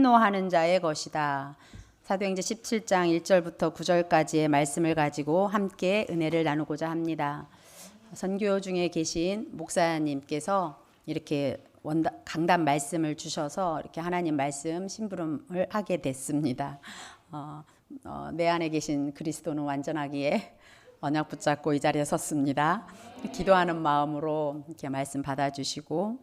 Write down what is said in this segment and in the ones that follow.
노하는 자의 것이다. 사도행전 17장 1절부터 9절까지의 말씀을 가지고 함께 은혜를 나누고자 합니다. 선교 중에 계신 목사님께서 이렇게 강단 말씀을 주셔서 이렇게 하나님 말씀 심부름을 하게 됐습니다. 내 안에 계신 그리스도는 완전하기에 언약 붙잡고 이 자리에 섰습니다. 기도하는 마음으로 이렇게 말씀 받아주시고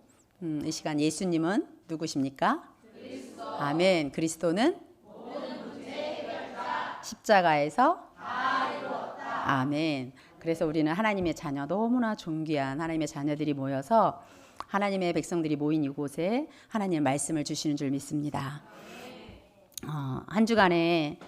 이 시간 예수님은 누구십니까? 그리스도. 아멘. 그리스도는 모든 문제 해결자 십자가에서 다 이루었다. 아멘. 그래서 우리는 하나님의 자녀, 너무나 존귀한 하나님의 자녀들이 모여서 하나님의 백성들이 모인 이곳에 하나님의 말씀을 주시는 줄 믿습니다. 한 주간에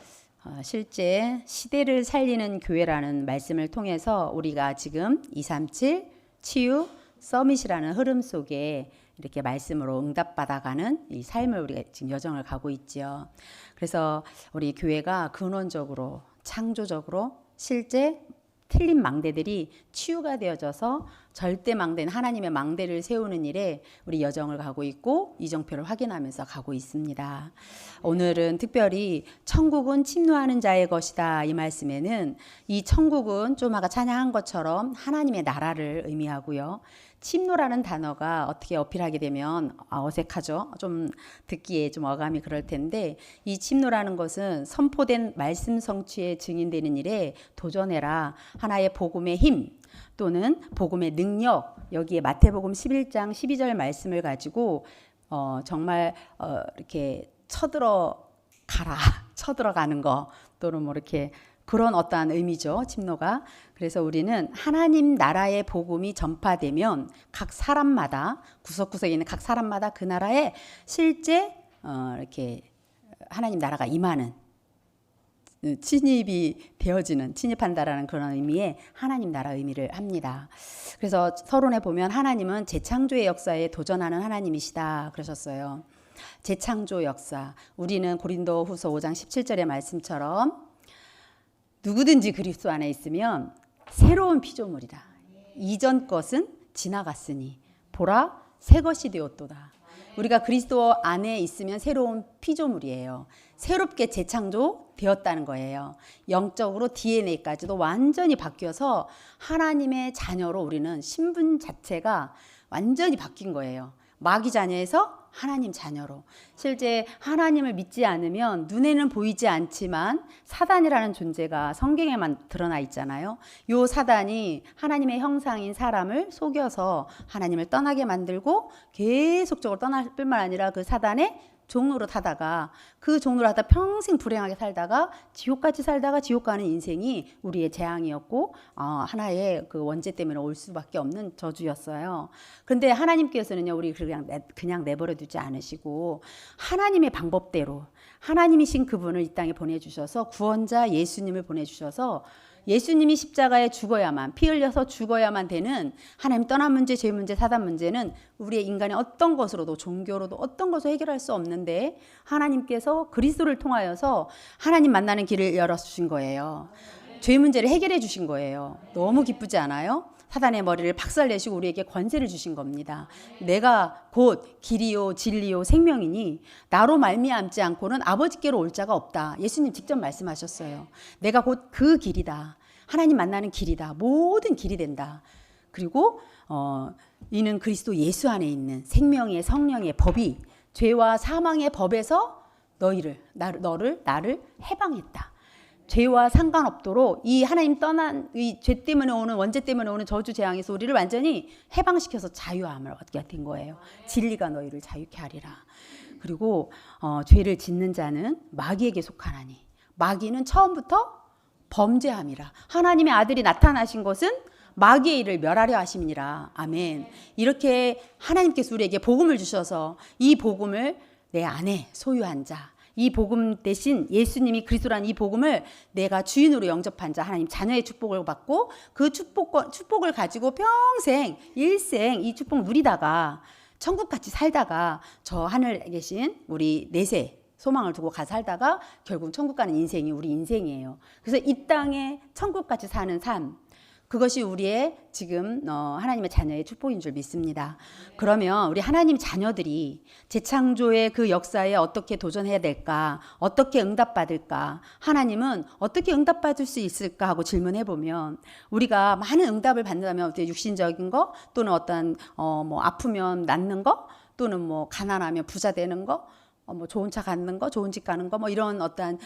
실제 시대를 살리는 교회라는 말씀을 통해서 우리가 지금 237 치유 서밋이라는 흐름 속에 이렇게 말씀으로 응답받아가는 이 삶을 우리가 지금 여정을 가고 있죠. 그래서 우리 교회가 근원적으로 창조적으로 실제 틀린 망대들이 치유가 되어져서 절대 망대는 하나님의 망대를 세우는 일에 우리 여정을 가고 있고 이정표를 확인하면서 가고 있습니다. 오늘은 특별히 천국은 침노하는 자의 것이다. 이 말씀에는 이 천국은 좀 아까 찬양한 것처럼 하나님의 나라를 의미하고요. 침노라는 단어가 어떻게 어필하게 되면 어색하죠. 좀 듣기에 좀 어감이 그럴 텐데 이 침노라는 것은 선포된 말씀 성취에 증인되는 일에 도전해라. 하나의 복음의 힘 또는 복음의 능력, 여기에 마태복음 11장 12절 말씀을 가지고 정말 이렇게 쳐들어가는 거 또는 뭐 이렇게 그런 어떠한 의미죠. 침노가. 그래서 우리는 하나님 나라의 복음이 전파되면 각 사람마다 구석구석에 있는 각 사람마다 그 나라에 실제 이렇게 하나님 나라가 임하는 침입이 되어지는 침입한다라는 그런 의미의 하나님 나라 의미를 합니다. 그래서 서론에 보면 하나님은 재창조의 역사에 도전하는 하나님이시다 그러셨어요. 재창조 역사. 우리는 고린도후서 5장 17절의 말씀처럼 누구든지 그리스도 안에 있으면 새로운 피조물이다. 이전 것은 지나갔으니 보라 새 것이 되었도다. 우리가 그리스도 안에 있으면 새로운 피조물이에요. 새롭게 재창조되었다는 거예요. 영적으로 DNA까지도 완전히 바뀌어서 하나님의 자녀로 우리는 신분 자체가 완전히 바뀐 거예요. 마귀 자녀에서 하나님 자녀로. 실제 하나님을 믿지 않으면 눈에는 보이지 않지만 사단이라는 존재가 성경에만 드러나 있잖아요. 요 사단이 하나님의 형상인 사람을 속여서 하나님을 떠나게 만들고 계속적으로 떠날 뿐만 아니라 그 사단의 종로로 타다가 그 종로로 하다 평생 불행하게 살다가 지옥같이 살다가 지옥 가는 인생이 우리의 재앙이었고 하나의 그 원죄 때문에 올 수밖에 없는 저주였어요. 그런데 하나님께서는요 우리 그냥 내버려 두지 않으시고 하나님의 방법대로 하나님이신 그분을 이 땅에 보내주셔서 구원자 예수님을 보내주셔서 예수님이 십자가에 죽어야만 피 흘려서 죽어야만 되는 하나님 떠난 문제, 죄 문제, 사단 문제는 우리의 인간의 어떤 것으로도 종교로도 어떤 것으로 해결할 수 없는데 하나님께서 그리스도를 통하여서 하나님 만나는 길을 열어주신 거예요. 죄 문제를 해결해 주신 거예요. 너무 기쁘지 않아요? 사단의 머리를 박살내시고 우리에게 권세를 주신 겁니다. 내가 곧 길이요 진리요 생명이니 나로 말미암지 않고는 아버지께로 올 자가 없다. 예수님 직접 말씀하셨어요. 내가 곧 그 길이다. 하나님 만나는 길이다. 모든 길이 된다. 그리고 이는 그리스도 예수 안에 있는 생명의 성령의 법이 죄와 사망의 법에서 나를 해방했다. 죄와 상관없도록 이 하나님 떠난 이 죄 때문에 오는 원죄 때문에 오는 저주 재앙에서 우리를 완전히 해방시켜서 자유함을 얻게 된 거예요. 진리가 너희를 자유케 하리라. 그리고 죄를 짓는 자는 마귀에게 속하나니 마귀는 처음부터 범죄함이라. 하나님의 아들이 나타나신 것은 마귀의 일을 멸하려 하심이니라. 아멘. 이렇게 하나님께서 우리에게 복음을 주셔서 이 복음을 내 안에 소유한 자, 이 복음 대신 예수님이 그리스도라는 이 복음을 내가 주인으로 영접한 자, 하나님 자녀의 축복을 받고 그 축복을 가지고 평생 일생 이 축복 누리다가 천국같이 살다가 저 하늘에 계신 우리 내세 소망을 두고 가 살다가 결국 천국 가는 인생이 우리 인생이에요. 그래서 이 땅에 천국같이 사는 삶, 그것이 우리의 지금 하나님의 자녀의 축복인 줄 믿습니다. 그러면 우리 하나님 자녀들이 재창조의 그 역사에 어떻게 도전해야 될까? 어떻게 응답받을까? 하나님은 어떻게 응답받을 수 있을까 하고 질문해 보면 우리가 많은 응답을 받는다면 어떻게 육신적인 거 또는 어떤 뭐 아프면 낫는 거 또는 뭐 가난하면 부자 되는 거 뭐 좋은 차 갖는 거, 좋은 집 가는 거, 뭐 이런 어떤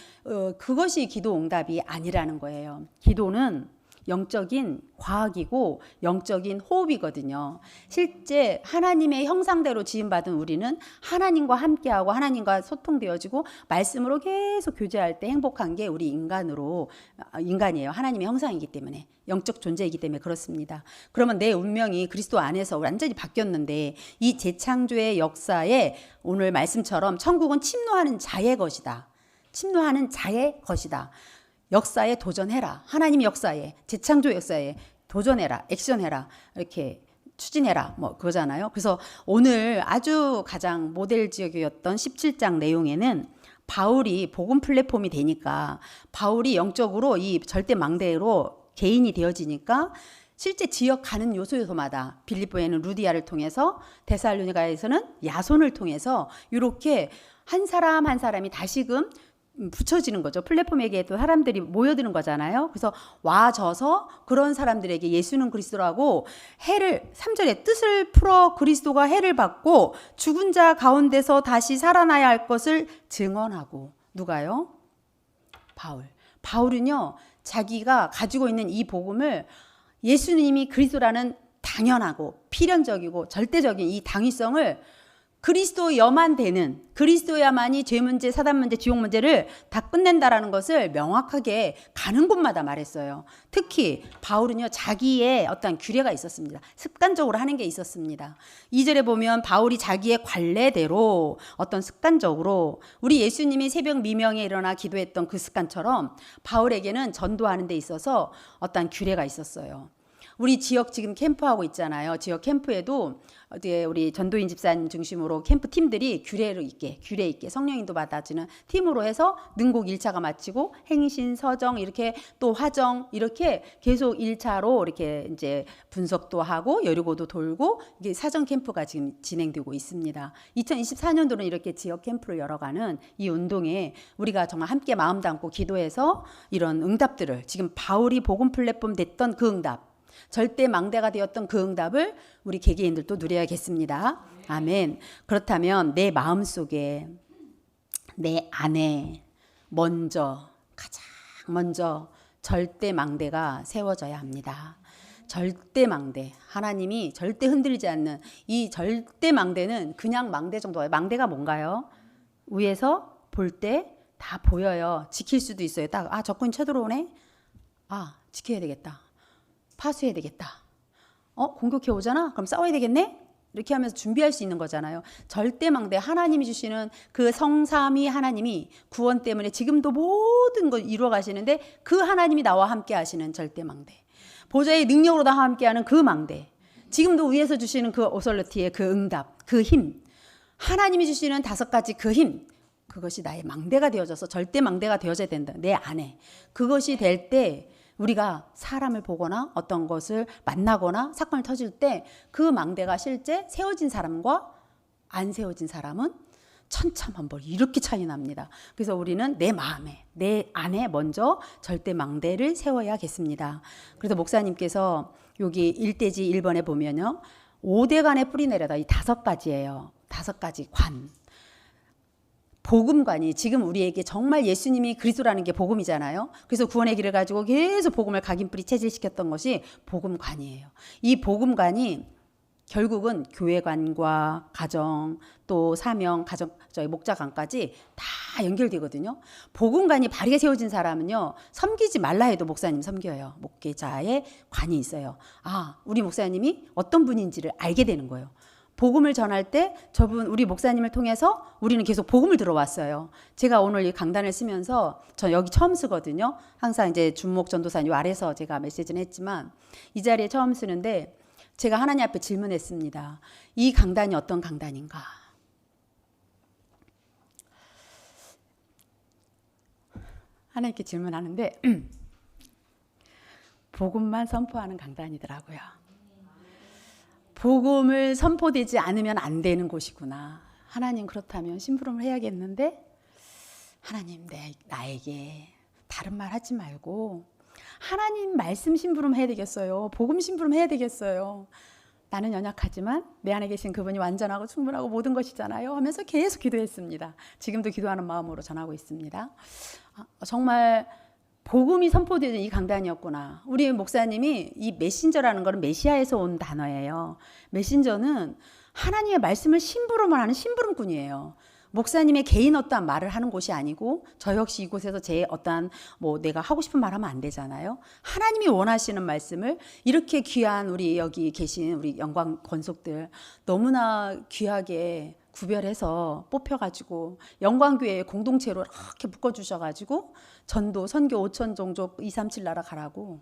그것이 기도 응답이 아니라는 거예요. 기도는 영적인 과학이고 영적인 호흡이거든요. 실제 하나님의 형상대로 지음받은 우리는 하나님과 함께하고 하나님과 소통되어지고 말씀으로 계속 교제할 때 행복한 게 우리 인간이에요. 하나님의 형상이기 때문에 영적 존재이기 때문에 그렇습니다. 그러면 내 운명이 그리스도 안에서 완전히 바뀌었는데 이 재창조의 역사에 오늘 말씀처럼 천국은 침노하는 자의 것이다. 침노하는 자의 것이다. 역사에 도전해라. 하나님 역사에, 재창조 역사에 도전해라. 액션해라. 이렇게 추진해라. 뭐 그거잖아요. 그래서 오늘 아주 가장 모델 지역이었던 17장 내용에는 바울이 복음 플랫폼이 되니까 바울이 영적으로 이 절대 망대로 개인이 되어지니까 실제 지역 가는 요소마다 빌립보에는 루디아를 통해서 데살로니가에서는 야손을 통해서 이렇게 한 사람 한 사람이 다시금 붙여지는 거죠. 플랫폼에게도 사람들이 모여드는 거잖아요. 그래서 와져서 그런 사람들에게 예수는 그리스도라고 3절에 뜻을 풀어 그리스도가 해를 받고 죽은 자 가운데서 다시 살아나야 할 것을 증언하고. 누가요? 바울은요, 자기가 가지고 있는 이 복음을 예수님이 그리스도라는 당연하고 필연적이고 절대적인 이 당위성을 그리스도여만 되는, 그리스도야만이 죄 문제, 사단 문제, 지옥 문제를 다 끝낸다라는 것을 명확하게 가는 곳마다 말했어요. 특히 바울은요, 자기의 어떤 규례가 있었습니다. 습관적으로 하는 게 있었습니다. 2절에 보면 바울이 자기의 관례대로 어떤 습관적으로 우리 예수님이 새벽 미명에 일어나 기도했던 그 습관처럼 바울에게는 전도하는 데 있어서 어떤 규례가 있었어요. 우리 지역 지금 캠프하고 있잖아요. 지역 캠프에도 우리 전도인 집사님 중심으로 캠프 팀들이 규례 있게 성령인도 받아주는 팀으로 해서 능곡 1차가 마치고 행신, 서정 이렇게 또 화정 이렇게 계속 1차로 이렇게 이제 분석도 하고 여리고도 돌고 이게 사정 캠프가 지금 진행되고 있습니다. 2024년도는 이렇게 지역 캠프를 열어가는 이 운동에 우리가 정말 함께 마음 담고 기도해서 이런 응답들을 지금 바울이 복음 플랫폼 됐던 그 응답 절대 망대가 되었던 그 응답을 우리 개개인들도 누려야겠습니다. 아멘. 그렇다면 내 마음속에 내 안에 가장 먼저 절대 망대가 세워져야 합니다. 절대 망대. 하나님이 절대 흔들리지 않는 이 절대 망대는 그냥 망대 정도예요. 망대가 뭔가요? 위에서 볼 때 다 보여요. 지킬 수도 있어요. 딱 적군이 쳐들어오네. 지켜야 되겠다. 파수해야 되겠다. 공격해 오잖아? 그럼 싸워야 되겠네? 이렇게 하면서 준비할 수 있는 거잖아요. 절대망대 하나님이 주시는 그 성삼위 하나님이 구원 때문에 지금도 모든 걸 이루어 가시는데 그 하나님이 나와 함께 하시는 절대망대. 보좌의 능력으로 다 함께하는 그 망대. 지금도 위에서 주시는 그 오설러티의 그 응답, 그 힘. 하나님이 주시는 5가지 그 힘. 그것이 나의 망대가 되어져서 절대망대가 되어져야 된다. 내 안에. 그것이 될 때 우리가 사람을 보거나 어떤 것을 만나거나 사건을 터질 때 그 망대가 실제 세워진 사람과 안 세워진 사람은 천차만별 이렇게 차이 납니다. 그래서 우리는 내 마음에 내 안에 먼저 절대 망대를 세워야겠습니다. 그래서 목사님께서 여기 1대지 1번에 보면요. 5대간에 뿌리내려다 이 5가지예요. 5가지 관. 복음관이 지금 우리에게 정말 예수님이 그리스도라는 게 복음이잖아요. 그래서 구원의 길을 가지고 계속 복음을 각인뿌리 체질시켰던 것이 복음관이에요. 이 복음관이 결국은 교회관과 가정 또 사명, 목자관까지 다 연결되거든요. 복음관이 바르게 세워진 사람은요. 섬기지 말라 해도 목사님 섬겨요. 목회자의 관이 있어요. 우리 목사님이 어떤 분인지를 알게 되는 거예요. 복음을 전할 때 저분 우리 목사님을 통해서 우리는 계속 복음을 들어왔어요. 제가 오늘 이 강단을 쓰면서 저 여기 처음 쓰거든요. 항상 이제 준목 전도사님 요 아래서 제가 메시지는 했지만 이 자리에 처음 쓰는데 제가 하나님 앞에 질문했습니다. 이 강단이 어떤 강단인가? 하나님께 질문하는데 복음만 선포하는 강단이더라고요. 복음을 선포되지 않으면 안 되는 곳이구나. 하나님 그렇다면 심부름을 해야겠는데 하나님 나에게 다른 말 하지 말고 하나님 말씀 심부름 해야 되겠어요. 복음 심부름 해야 되겠어요. 나는 연약하지만 내 안에 계신 그분이 완전하고 충분하고 모든 것이잖아요 하면서 계속 기도했습니다. 지금도 기도하는 마음으로 전하고 있습니다. 정말 복음이 선포되는 이 강단이었구나. 우리 목사님이 이 메신저라는 것은 메시아에서 온 단어예요. 메신저는 하나님의 말씀을 심부름을 하는 심부름꾼이에요. 목사님의 개인 어떠한 말을 하는 곳이 아니고 저 역시 이곳에서 제 어떠한 내가 하고 싶은 말 하면 안 되잖아요. 하나님이 원하시는 말씀을 이렇게 귀한 우리 여기 계신 우리 영광 권속들 너무나 귀하게 구별해서 뽑혀가지고 영광교회 공동체로 이렇게 묶어주셔가지고 전도 선교 5천 종족 237 나라 가라고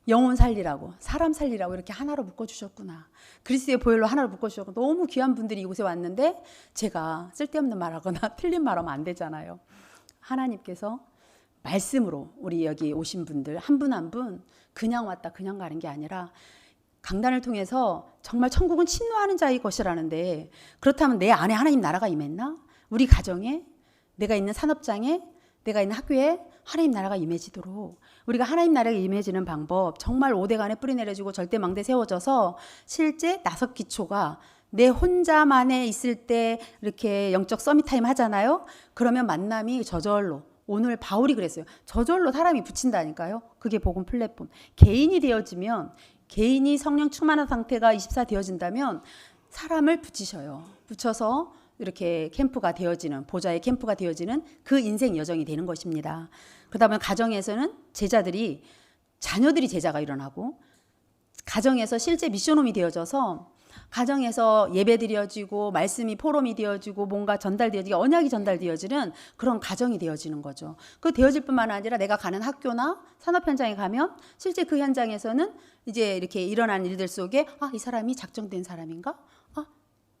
영혼 살리라고 사람 살리라고 이렇게 하나로 묶어주셨구나. 그리스도의 보혈로 하나로 묶어주셨고 너무 귀한 분들이 이곳에 왔는데 제가 쓸데없는 말하거나 틀린 말하면 안 되잖아요. 하나님께서 말씀으로 우리 여기 오신 분들 한 분 한 분 그냥 왔다 그냥 가는 게 아니라 강단을 통해서 정말 천국은 침노하는 자의 것이라는데 그렇다면 내 안에 하나님 나라가 임했나? 우리 가정에 내가 있는 산업장에 내가 있는 학교에 하나님 나라가 임해지도록 우리가 하나님 나라가 임해지는 방법 정말 오대간에 뿌리 내려주고 절대망대 세워져서 실제 5기초가 내 혼자만에 있을 때 이렇게 영적 서밋타임 하잖아요. 그러면 만남이 저절로 오늘 바울이 그랬어요. 저절로 사람이 붙인다니까요. 그게 복음 플랫폼. 개인이 되어지면 개인이 성령 충만한 상태가 24 되어진다면 사람을 붙이셔요. 붙여서 이렇게 캠프가 되어지는 보좌의 캠프가 되어지는 그 인생 여정이 되는 것입니다. 그러다 보면 가정에서는 자녀들이 제자가 일어나고 가정에서 실제 미션홈이 되어져서 가정에서 예배 드려지고 말씀이 포럼이 되어지고 뭔가 전달되어지고 언약이 전달되어지는 그런 가정이 되어지는 거죠. 그 되어질 뿐만 아니라 내가 가는 학교나 산업 현장에 가면 실제 그 현장에서는 이제 이렇게 일어난 일들 속에 이 사람이 작정된 사람인가?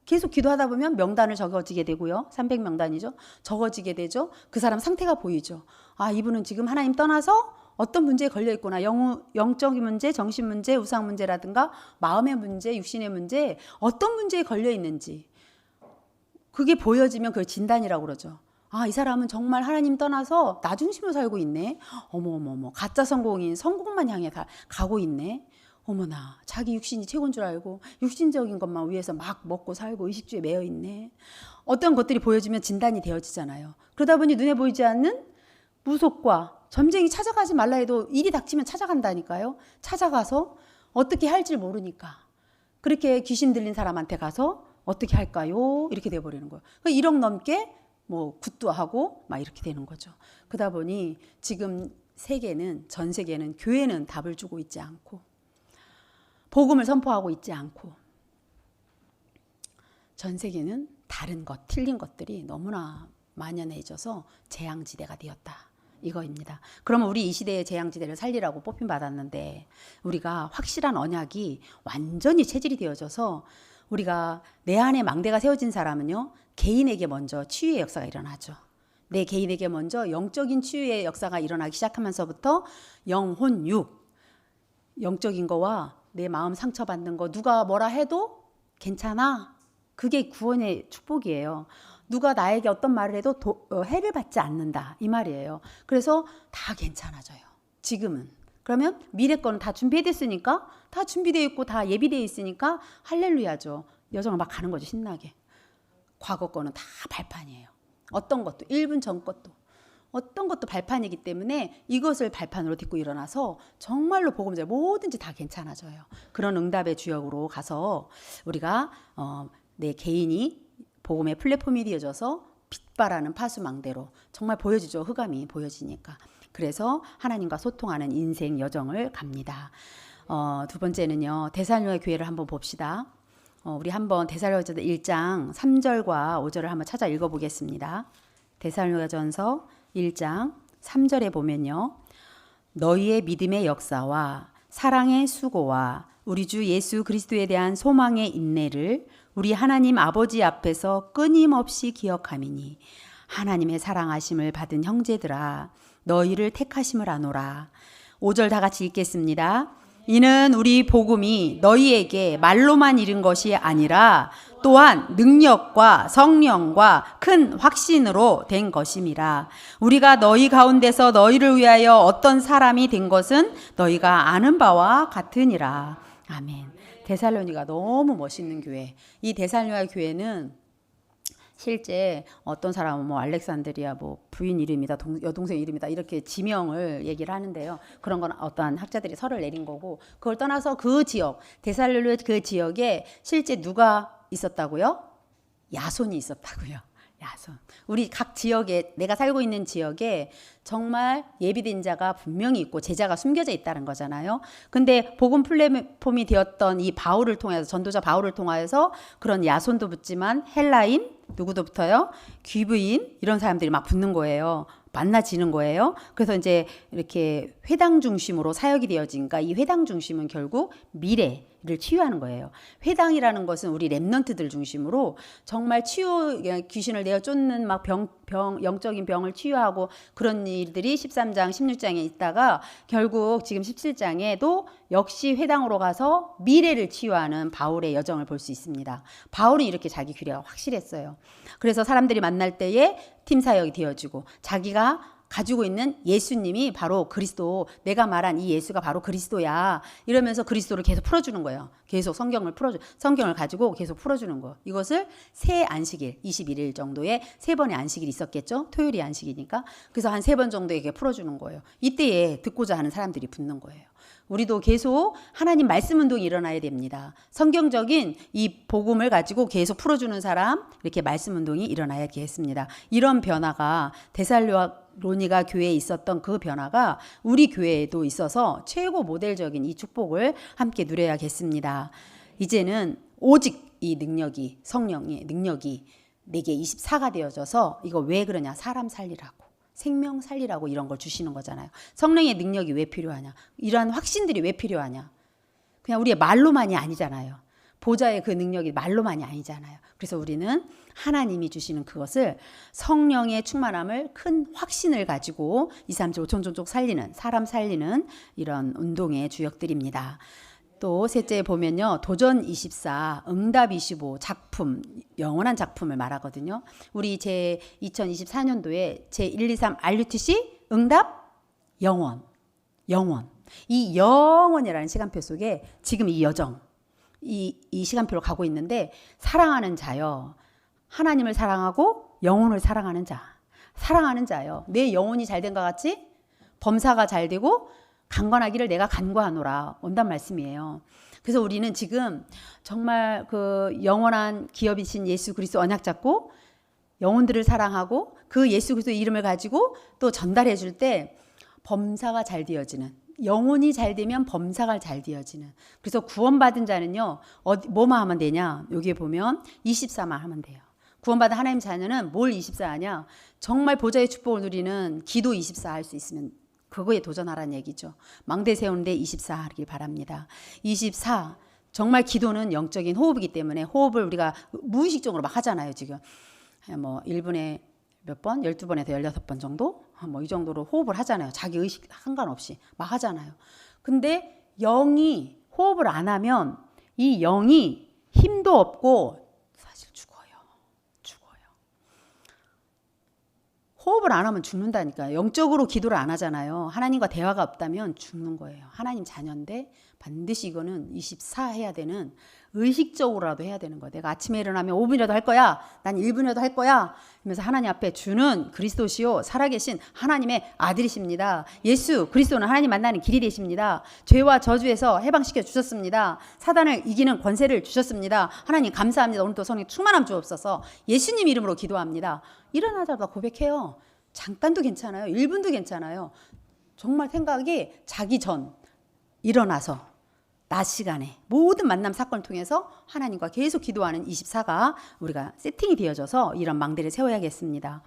계속 기도하다 보면 명단을 적어지게 되고요. 300명단이죠. 적어지게 되죠. 그 사람 상태가 보이죠. 이분은 지금 하나님 떠나서 어떤 문제에 걸려 있구나. 영적인 문제, 정신 문제, 우상 문제라든가 마음의 문제, 육신의 문제 어떤 문제에 걸려 있는지 그게 보여지면 그걸 진단이라고 그러죠. 이 사람은 정말 하나님 떠나서 나 중심으로 살고 있네. 어머 가짜 성공인 성공만 향해 가고 있네. 어머나 자기 육신이 최고인 줄 알고 육신적인 것만 위해서 막 먹고 살고 의식주에 매여 있네. 어떤 것들이 보여지면 진단이 되어지잖아요. 그러다 보니 눈에 보이지 않는 무속과 점쟁이 찾아가지 말라 해도 일이 닥치면 찾아간다니까요. 찾아가서 어떻게 할지 모르니까 그렇게 귀신 들린 사람한테 가서 어떻게 할까요? 이렇게 돼버리는 거예요. 1억 넘게 굿도 하고 막 이렇게 되는 거죠. 그러다 보니 지금 전 세계는 교회는 답을 주고 있지 않고 복음을 선포하고 있지 않고 전 세계는 다른 것, 틀린 것들이 너무나 만연해져서 재앙지대가 되었다. 이거입니다. 그러면 우리 이 시대의 재앙지대를 살리라고 뽑힘 받았는데 우리가 확실한 언약이 완전히 체질이 되어져서 우리가 내 안에 망대가 세워진 사람은요. 개인에게 먼저 치유의 역사가 일어나죠. 내 개인에게 먼저 영적인 치유의 역사가 일어나기 시작하면서부터 영혼, 영적인 거와 내 마음 상처받는 거 누가 뭐라 해도 괜찮아. 그게 구원의 축복이에요. 누가 나에게 어떤 말을 해도 해를 받지 않는다. 이 말이에요. 그래서 다 괜찮아져요. 지금은. 그러면 미래 거는 다 준비됐으니까 다 준비되어 있고 다 예비되어 있으니까 할렐루야죠. 여정을 막 가는 거죠. 신나게. 과거 거는 다 발판이에요. 어떤 것도 1분 전 것도 어떤 것도 발판이기 때문에 이것을 발판으로 딛고 일어나서 정말로 복음제 뭐든지 다 괜찮아져요. 그런 응답의 주역으로 가서 우리가 내 개인이 복음의 플랫폼이 되어져서 빛바라는 파수망대로 정말 보여지죠. 흑암이 보여지니까. 그래서 하나님과 소통하는 인생 여정을 갑니다. 두 번째는요. 데살로니가 교회를 한번 봅시다. 우리 한번 데살로니가전서 1장 3절과 5절을 한번 찾아 읽어보겠습니다. 데살로니가전서 1장 3절에 보면요. 너희의 믿음의 역사와 사랑의 수고와 우리 주 예수 그리스도에 대한 소망의 인내를 우리 하나님 아버지 앞에서 끊임없이 기억함이니 하나님의 사랑하심을 받은 형제들아 너희를 택하심을 아노라. 5절 다 같이 읽겠습니다. 이는 우리 복음이 너희에게 말로만 이른 것이 아니라 또한 능력과 성령과 큰 확신으로 된 것임이라. 우리가 너희 가운데서 너희를 위하여 어떤 사람이 된 것은 너희가 아는 바와 같으니라. 아멘. 데살로니가 너무 멋있는 교회. 이 데살로니가 교회는 실제 어떤 사람은 뭐 알렉산드리아 뭐 부인 이름이다, 여동생 이름이다 이렇게 지명을 얘기를 하는데요. 그런 건 어떠한 학자들이 설을 내린 거고, 그걸 떠나서 그 지역, 데살로니가 그 지역에 실제 누가 있었다고요? 야손이 있었다고요. 야손. 우리 각 지역에, 내가 살고 있는 지역에 정말 예비된 자가 분명히 있고 제자가 숨겨져 있다는 거잖아요. 근데 복음 플랫폼이 되었던 이 바울을 통해서, 전도자 바울을 통하여서 그런 야손도 붙지만 헬라인 누구도 붙어요? 귀부인 이런 사람들이 막 붙는 거예요. 만나지는 거예요. 그래서 이제 이렇게 회당 중심으로 사역이 되어지니까 이 회당 중심은 결국 미래를 치유하는 거예요. 회당이라는 것은 우리 렘넌트들 중심으로 정말 치유, 귀신을 내어 쫓는 막 영적인 병을 치유하고 그런 일들이 13장, 16장에 있다가 결국 지금 17장에도 역시 회당으로 가서 미래를 치유하는 바울의 여정을 볼 수 있습니다. 바울은 이렇게 자기 귀례가 확실했어요. 그래서 사람들이 만날 때에 팀 사역이 되어지고 자기가 가지고 있는 예수님이 바로 그리스도, 내가 말한 이 예수가 바로 그리스도야 이러면서 그리스도를 계속 풀어주는 거예요. 계속 성경을 가지고 계속 풀어주는 거. 이것을 새 안식일 21일 정도의 세 번의 안식일이 있었겠죠. 토요일이 안식이니까. 그래서 한 세 번 정도에게 풀어주는 거예요. 이때에 듣고자 하는 사람들이 붙는 거예요. 우리도 계속 하나님 말씀 운동이 일어나야 됩니다. 성경적인 이 복음을 가지고 계속 풀어주는 사람, 이렇게 말씀 운동이 일어나야겠습니다. 이런 변화가 데살로니가 교회에 있었던 그 변화가 우리 교회에도 있어서 최고 모델적인 이 축복을 함께 누려야겠습니다. 이제는 오직 이 능력이, 성령의 능력이 내게 24가 되어져서, 이거 왜 그러냐? 사람 살리라고, 생명 살리라고 이런 걸 주시는 거잖아요. 성령의 능력이 왜 필요하냐? 이러한 확신들이 왜 필요하냐? 그냥 우리의 말로만이 아니잖아요. 보좌의 그 능력이 말로만이 아니잖아요. 그래서 우리는 하나님이 주시는 그것을, 성령의 충만함을, 큰 확신을 가지고 2, 3, 7, 5천 종족 살리는, 사람 살리는 이런 운동의 주역들입니다. 또 셋째 보면요, 도전 24, 응답 25 작품, 영원한 작품을 말하거든요. 우리 제 2024년도에 제 1, 2, 3 RUTC 응답 영원. 이 영원이라는 시간표 속에 지금 이 여정, 이 시간표로 가고 있는데, 사랑하는 자요, 하나님을 사랑하고 영혼을 사랑하는 자요. 내 영혼이 잘된 것 같이 범사가 잘 되고 강건하기를 내가 간구하노라, 온단 말씀이에요. 그래서 우리는 지금 정말 그 영원한 기업이신 예수 그리스도 언약 잡고 영혼들을 사랑하고 그 예수 그리스도의 이름을 가지고 또 전달해 줄 때 범사가 잘 되어지는, 영혼이 잘 되면 범사가 잘 되어지는. 그래서 구원받은 자는요, 뭐만 하면 되냐? 여기에 보면 24만 하면 돼요. 구원받은 하나님 자녀는 뭘 24 하냐? 정말 보좌의 축복을 누리는 기도 24 할 수 있으면 그거에 도전하라는 얘기죠. 망대 세우는데 24 하길 바랍니다. 24, 정말 기도는 영적인 호흡이기 때문에 호흡을 우리가 무의식적으로 막 하잖아요. 지금 뭐 1분에 몇 번? 12번에서 16번 정도? 뭐 이 정도로 호흡을 하잖아요. 자기 의식 상관없이 막 하잖아요. 근데 영이 호흡을 안 하면 이 영이 힘도 없고 사실 죽어요. 호흡을 안 하면 죽는다니까요. 영적으로 기도를 안 하잖아요. 하나님과 대화가 없다면 죽는 거예요. 하나님 자녀인데 반드시 이거는 24 해야 되는, 의식적으로라도 해야 되는 거예요. 내가 아침에 일어나면 5분이라도 할 거야. 난 1분이라도 할 거야. 그러면서 하나님 앞에 주는 그리스도시요 살아계신 하나님의 아들이십니다. 예수 그리스도는 하나님 만나는 길이 되십니다. 죄와 저주에서 해방시켜 주셨습니다. 사단을 이기는 권세를 주셨습니다. 하나님 감사합니다. 오늘 또 성령 충만함 주옵소서. 예수님 이름으로 기도합니다. 일어나자마자 고백해요. 잠깐도 괜찮아요. 1분도 괜찮아요. 정말 생각이 자기 전 일어나서 낮 시간에 모든 만남 사건을 통해서 하나님과 계속 기도하는 24가 우리가 세팅이 되어져서 이런 망대를 세워야겠습니다.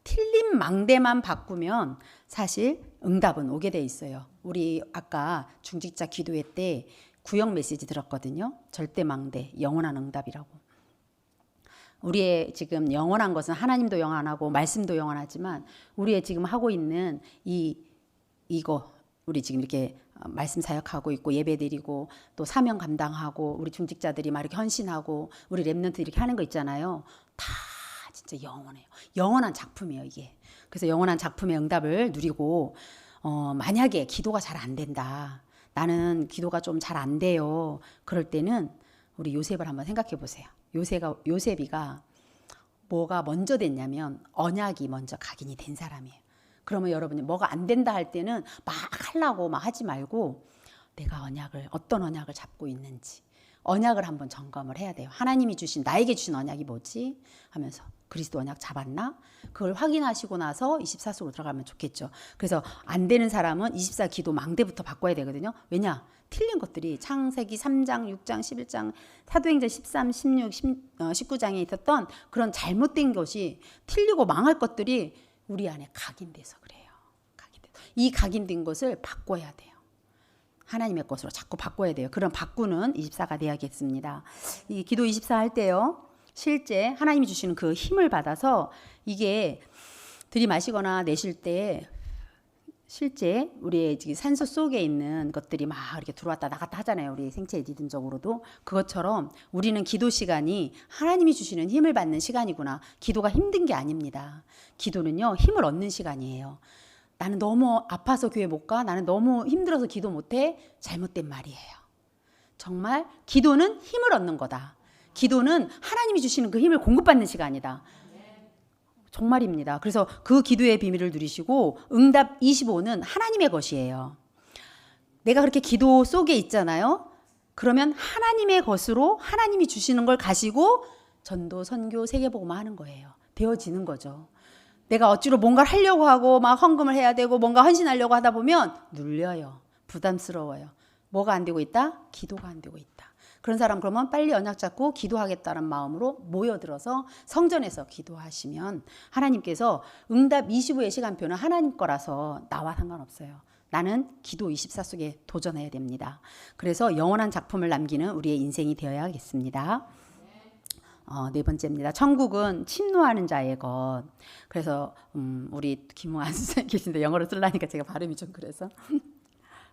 틀린 망대만 바꾸면 사실 응답은 오게 돼 있어요. 우리 아까 중직자 기도회 때 구역 메시지 들었거든요. 절대 망대, 영원한 응답이라고. 우리의 지금 영원한 것은 하나님도 영원하고 말씀도 영원하지만 우리의 지금 하고 있는 이 이거 우리 지금 이렇게 말씀 사역하고 있고 예배드리고 또 사명 감당하고 우리 중직자들이 막 이렇게 헌신하고 우리 렘넌트 이렇게 하는 거 있잖아요. 다 진짜 영원해요. 영원한 작품이에요, 이게. 그래서 영원한 작품의 응답을 누리고 만약에 기도가 잘 안 된다. 나는 기도가 좀 잘 안 돼요. 그럴 때는 우리 요셉을 한번 생각해 보세요. 요셉이가 뭐가 먼저 됐냐면 언약이 먼저 각인이 된 사람이에요. 그러면 여러분이 뭐가 안 된다 할 때는 막 하려고 막 하지 말고 내가 어떤 언약을 잡고 있는지 언약을 한번 점검을 해야 돼요. 하나님이 나에게 주신 언약이 뭐지? 하면서 그리스도 언약 잡았나? 그걸 확인하시고 나서 24속으로 들어가면 좋겠죠. 그래서 안 되는 사람은 24 기도 망대부터 바꿔야 되거든요. 왜냐? 틀린 것들이 창세기 3장, 6장, 11장, 사도행전 13, 16, 19장에 있었던 그런 잘못된 것이 틀리고 망할 것들이 우리 안에 각인돼서 그래요. 이 각인된 것을 바꿔야 돼요. 하나님의 것으로 자꾸 바꿔야 돼요. 그런 바꾸는 24가 돼야겠습니다. 이 기도 24 할 때요. 실제 하나님이 주시는 그 힘을 받아서 이게 들이마시거나 내쉴 때 실제 우리의 산소 속에 있는 것들이 막 이렇게 들어왔다 나갔다 하잖아요. 우리 생체 리듬적으로도. 그것처럼 우리는 기도 시간이 하나님이 주시는 힘을 받는 시간이구나. 기도가 힘든 게 아닙니다. 기도는요, 힘을 얻는 시간이에요. 나는 너무 아파서 교회 못 가. 나는 너무 힘들어서 기도 못 해. 잘못된 말이에요. 정말 기도는 힘을 얻는 거다. 기도는 하나님이 주시는 그 힘을 공급받는 시간이다. 정말입니다. 그래서 그 기도의 비밀을 누리시고 응답 25는 하나님의 것이에요. 내가 그렇게 기도 속에 있잖아요. 그러면 하나님의 것으로 하나님이 주시는 걸 가지고 전도, 선교, 세계복음화 하는 거예요. 되어지는 거죠. 내가 억지로 뭔가를 하려고 하고 막 헌금을 해야 되고 뭔가 헌신하려고 하다 보면 눌려요. 부담스러워요. 뭐가 안 되고 있다? 기도가 안 되고 있다. 그런 사람 그러면 빨리 언약 잡고 기도하겠다는 마음으로 모여들어서 성전에서 기도하시면 하나님께서 응답 25의 시간표는 하나님 거라서 나와 상관없어요. 나는 기도 24 속에 도전해야 됩니다. 그래서 영원한 작품을 남기는 우리의 인생이 되어야겠습니다. 네 번째입니다. 천국은 침노하는 자의 것. 그래서 우리 김웅안 선생님 계신데 영어로 쓰려니까 제가 발음이 좀 그래서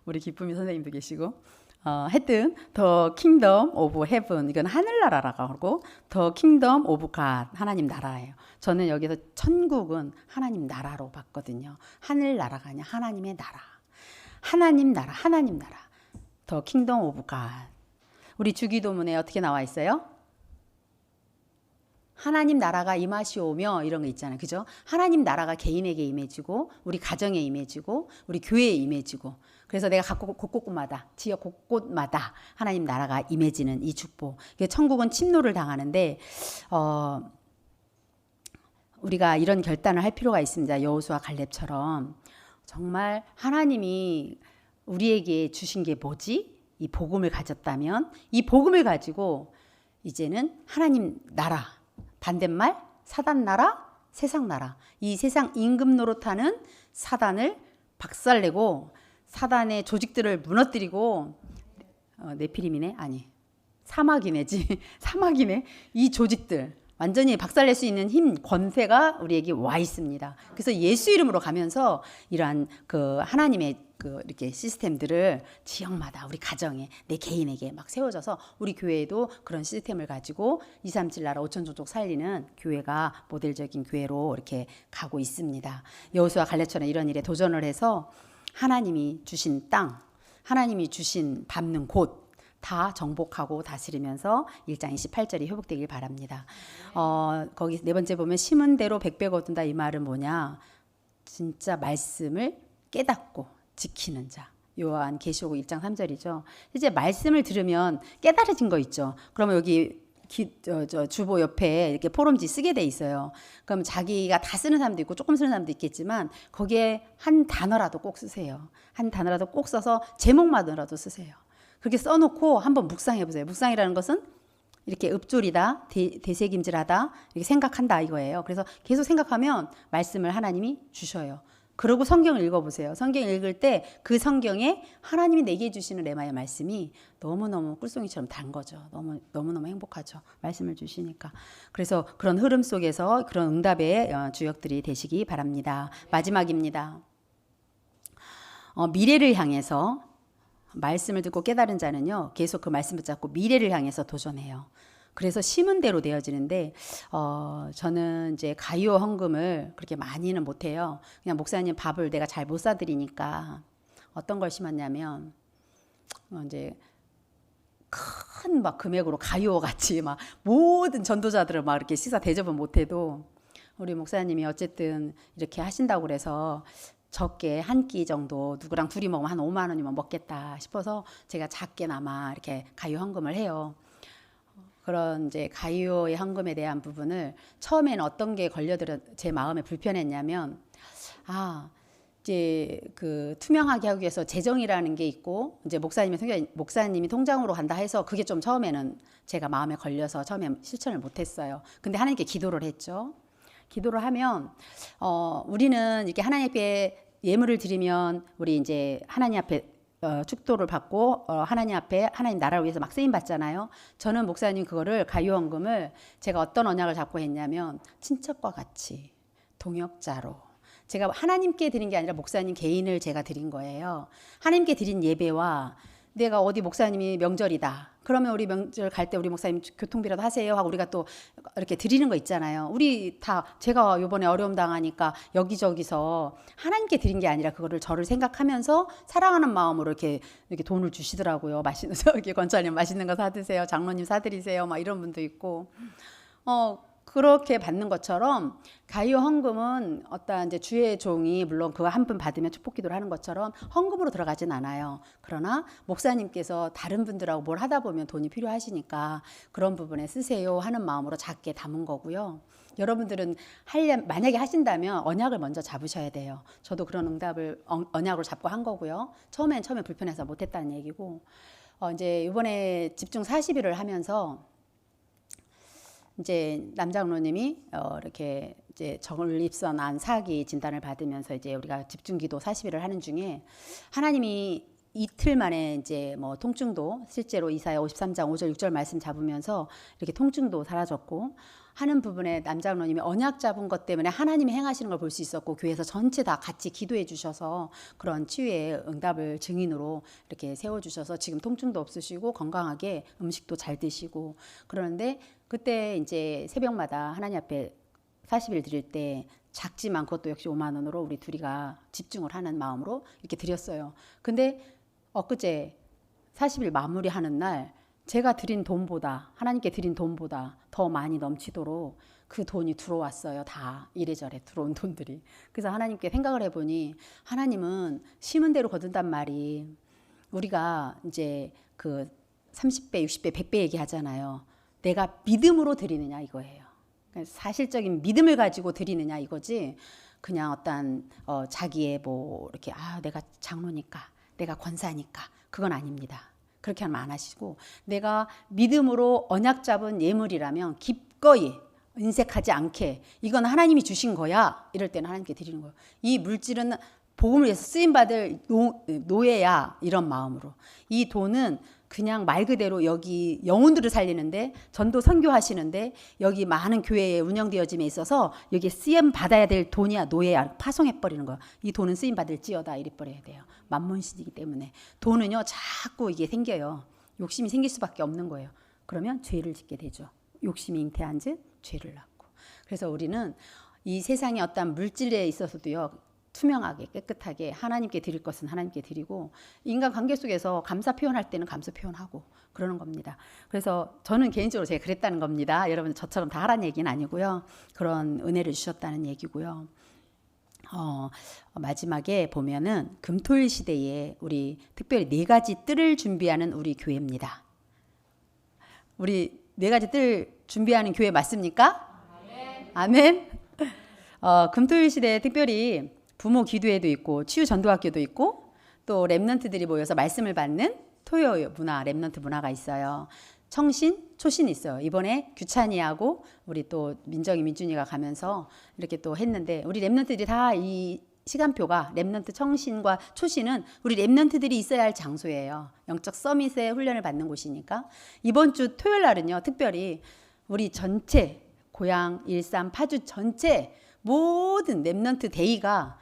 우리 기쁨이 선생님도 계시고 하여튼 The Kingdom of Heaven 이건 하늘나라라고 하고 The Kingdom of God 하나님 나라예요. 저는 여기서 천국은 하나님 나라로 봤거든요. 하늘나라가 아니라 하나님의 나라. 하나님 나라, 하나님 나라. The Kingdom of God. 우리 주기도문에 어떻게 나와 있어요? 하나님 나라가 임하시오며 이런 거 있잖아요. 그죠? 하나님 나라가 개인에게 임해지고 우리 가정에 임해지고 우리 교회에 임해지고 그래서 내가 각 곳곳마다 지역 곳곳마다 하나님 나라가 임해지는 이 축복. 천국은 침노를 당하는데 우리가 이런 결단을 할 필요가 있습니다. 여호수아 갈렙처럼 정말 하나님이 우리에게 주신 게 뭐지? 이 복음을 가졌다면 이 복음을 가지고 이제는 하나님 나라 반대말 사단 나라, 세상 나라. 이 세상 임금 노릇하는 사단을 박살내고 사단의 조직들을 무너뜨리고 네피림이네? 아니 사마귀네지. 사마귀네. 이 조직들 완전히 박살낼 수 있는 힘, 권세가 우리에게 와 있습니다. 그래서 예수 이름으로 가면서 이러한 그 하나님의 그 이렇게 시스템들을 지역마다 우리 가정에 내 개인에게 막 세워져서 우리 교회에도 그런 시스템을 가지고 237 나라 5천 종족 살리는 교회가 모델적인 교회로 이렇게 가고 있습니다. 여호수아 갈렙처럼 이런 일에 도전을 해서 하나님이 주신 땅, 하나님이 주신 밟는 곳 다 정복하고 다스리면서 1장 28절이 회복되길 바랍니다. 거기 네 번째 보면 심은 대로 백배 거둔다 이 말은 뭐냐? 진짜 말씀을 깨닫고 지키는 자. 요한 계시록 1장 3절이죠. 이제 말씀을 들으면 깨달아진 거 있죠. 그러면 여기 주보 옆에 이렇게 포럼지 쓰게 돼 있어요. 그럼 자기가 다 쓰는 사람도 있고 조금 쓰는 사람도 있겠지만 거기에 한 단어라도 꼭 쓰세요. 한 단어라도 꼭 써서 제목만으로도 쓰세요. 그렇게 써놓고 한번 묵상해 보세요. 묵상이라는 것은 이렇게 읊조리다, 되새김질하다, 이렇게 생각한다 이거예요. 그래서 계속 생각하면 말씀을 하나님이 주셔요. 그러고 성경을 읽어보세요. 성경 읽을 때 그 성경에 하나님이 내게 주시는 레마의 말씀이 너무너무 꿀송이처럼 단 거죠. 너무너무 행복하죠. 말씀을 주시니까. 그래서 그런 흐름 속에서 그런 응답의 주역들이 되시기 바랍니다. 마지막입니다. 미래를 향해서 말씀을 듣고 깨달은 자는요 계속 그 말씀 붙잡고 미래를 향해서 도전해요. 그래서 심은 대로 되어지는데 저는 이제 가요 헌금을 그렇게 많이는 못해요. 그냥 목사님 밥을 내가 잘 못 사드리니까 어떤 걸 심었냐면 이제 큰 막 금액으로 가요 같이 막 모든 전도자들을 막 이렇게 시사 대접은 못해도 우리 목사님이 어쨌든 이렇게 하신다고 그래서 적게 한 끼 정도 누구랑 둘이 먹으면 한 5만 원이면 먹겠다 싶어서 제가 작게나마 이렇게 가요 헌금을 해요. 그런 이제 가요의 헌금에 대한 부분을 처음에는 어떤 게 걸려들어 제 마음에 불편했냐면 이제 그 투명하게 하기 위해서 재정이라는 게 있고 이제 목사님이 통장으로 간다 해서 그게 좀 처음에는 제가 마음에 걸려서 처음에 실천을 못했어요. 근데 하나님께 기도를 했죠. 기도를 하면 우리는 이렇게 하나님 앞에 예물을 드리면 우리 이제 하나님 앞에 축도를 받고 하나님 앞에 하나님 나라를 위해서 막 쓰임 받잖아요. 저는 목사님 그거를 가요헌금을 제가 어떤 언약을 잡고 했냐면 친척과 같이 동역자로 제가 하나님께 드린 게 아니라 목사님 개인을 제가 드린 거예요. 하나님께 드린 예배와 내가 어디 목사님이 명절이다. 그러면 우리 명절 갈 때 우리 목사님 교통비라도 하세요 하고 우리가 또 이렇게 드리는 거 있잖아요. 우리 다 제가 이번에 어려움 당하니까 여기저기서 하나님께 드린 게 아니라 그거를 저를 생각하면서 사랑하는 마음으로 이렇게 돈을 주시더라고요. 맛있는 저기 권사님 맛있는 거 사드세요. 장로님 사드리세요. 막 이런 분도 있고. 그렇게 받는 것처럼 가요 헌금은 어떤 이제 주의 종이 물론 그거 한 분 받으면 축복 기도를 하는 것처럼 헌금으로 들어가진 않아요. 그러나 목사님께서 다른 분들하고 뭘 하다 보면 돈이 필요하시니까 그런 부분에 쓰세요 하는 마음으로 작게 담은 거고요. 여러분들은 만약에 하신다면 언약을 먼저 잡으셔야 돼요. 저도 그런 응답을 언약으로 잡고 한 거고요. 처음에 불편해서 못했다는 얘기고 이제 이번에 집중 40일을 하면서 이제 남장로님이 이렇게 이제 전립선 안 사기 진단을 받으면서 이제 우리가 집중기도 40일을 하는 중에 하나님이 이틀 만에 이제 뭐 통증도 실제로 이사야 53장 5절 6절 말씀 잡으면서 이렇게 통증도 사라졌고 하는 부분에 남장로님이 언약 잡은 것 때문에 하나님이 행하시는 걸 볼 수 있었고 교회에서 전체 다 같이 기도해 주셔서 그런 치유의 응답을 증인으로 이렇게 세워주셔서 지금 통증도 없으시고 건강하게 음식도 잘 드시고 그러는데 그때 이제 새벽마다 하나님 앞에 40일 드릴 때 작지만 그것도 역시 5만 원으로 우리 둘이가 집중을 하는 마음으로 이렇게 드렸어요. 근데 엊그제 40일 마무리하는 날 제가 드린 돈보다 하나님께 드린 돈보다 더 많이 넘치도록 그 돈이 들어왔어요. 다 이래저래 들어온 돈들이. 그래서 하나님께 생각을 해보니 하나님은 심은 대로 거둔단 말이 우리가 이제 그 30배, 60배, 100배 얘기하잖아요. 내가 믿음으로 드리느냐 이거예요. 사실적인 믿음을 가지고 드리느냐 이거지 그냥 어떤 자기의 뭐 이렇게 내가 장로니까 내가 권사니까 그건 아닙니다. 그렇게 하면 안 하시고 내가 믿음으로 언약 잡은 예물이라면 기꺼이 인색하지 않게 이건 하나님이 주신 거야 이럴 때는 하나님께 드리는 거예요. 이 물질은 복음을 위해서 쓰임받을 노예야 이런 마음으로 이 돈은 그냥 말 그대로 여기 영혼들을 살리는데 전도 선교하시는데 여기 많은 교회에 운영되어짐에 있어서 여기에 쓰임 받아야 될 돈이야 노예야 파송해버리는 거야. 이 돈은 쓰임 받을지어다 이래버려야 돼요. 만몬신이기 때문에 돈은요 자꾸 이게 생겨요. 욕심이 생길 수밖에 없는 거예요. 그러면 죄를 짓게 되죠. 욕심이 잉태한 즉 죄를 낳고. 그래서 우리는 이 세상의 어떤 물질에 있어서도요 투명하게 깨끗하게 하나님께 드릴 것은 하나님께 드리고 인간관계 속에서 감사 표현할 때는 감사 표현하고 그러는 겁니다. 그래서 저는 개인적으로 제가 그랬다는 겁니다. 여러분 저처럼 다 하라는 얘기는 아니고요. 그런 은혜를 주셨다는 얘기고요. 마지막에 보면은 금토일 시대에 우리 특별히 4가지 뜰을 준비하는 우리 교회입니다. 우리 4가지 뜰 준비하는 교회 맞습니까? 아멘. 금토일 시대에 특별히 부모 기도회도 있고 치유 전도학교도 있고 또 랩런트들이 모여서 말씀을 받는 토요 문화 랩런트 문화가 있어요. 청신, 초신이 있어요. 이번에 규찬이하고 우리 또 민정이 민준이가 가면서 이렇게 또 했는데 우리 랩런트들이 다 이 시간표가 랩런트 청신과 초신은 우리 랩런트들이 있어야 할 장소예요. 영적 서밋의 훈련을 받는 곳이니까 이번 주 토요일 날은요. 특별히 우리 전체 고양, 일산, 파주 전체 모든 랩런트 데이가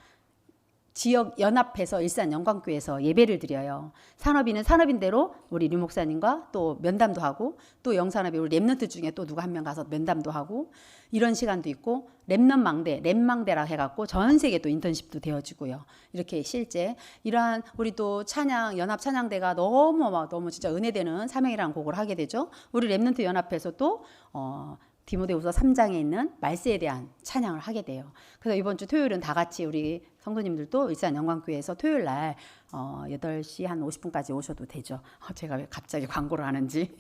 지역 연합해서 일산 영광교회에서 예배를 드려요. 산업인은 산업인대로 우리 류 목사님과 또 면담도 하고, 또 영산업이 우리 랩런트 중에 또 누가 한 명 가서 면담도 하고, 이런 시간도 있고, 랩망대라 해갖고 전 세계 또 인턴십도 되어지고요. 이렇게 실제 이러한 우리 또 찬양 연합 찬양대가 너무 진짜 은혜되는 사명이라는 곡을 하게 되죠. 우리 랩런트 연합에서 또 디모데후서 3장에 있는 말세에 대한 찬양을 하게 돼요. 그래서 이번 주 토요일은 다 같이 우리 성도님들도 일산 영광교회에서 토요일 날 8시 한 50분까지 오셔도 되죠. 제가 왜 갑자기 광고를 하는지.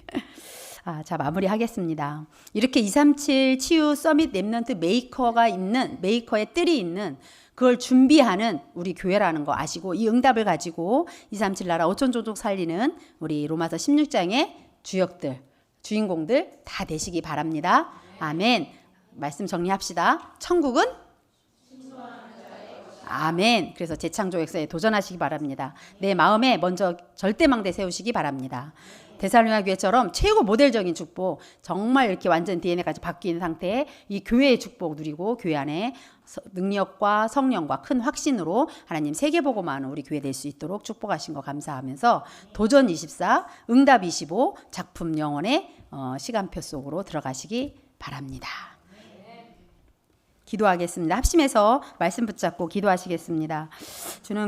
자, 마무리하겠습니다. 이렇게 237 치유 서밋 랩런트 메이커의 뜰이 있는 그걸 준비하는 우리 교회라는 거 아시고, 이 응답을 가지고 237 나라 5천 종족 살리는 우리 로마서 16장의 주인공들 다 되시기 바랍니다. 아멘. 말씀 정리합시다. 천국은? 아멘. 그래서 재창조 역사에 도전하시기 바랍니다. 내 마음에 먼저 절대망대 세우시기 바랍니다. 데살로니가 교회처럼 최고 모델적인 축복, 정말 이렇게 완전 DNA까지 바뀐 상태의 이 교회의 축복 누리고, 교회 안에 능력과 성령과 큰 확신으로 하나님 세계보고만 우리 교회 될 수 있도록 축복하신 거 감사하면서 도전 24, 응답 25, 작품 영혼의 시간표 속으로 들어가시기 바랍니다. 기도하겠습니다. 합심해서 말씀 붙잡고 기도하시겠습니다. 주는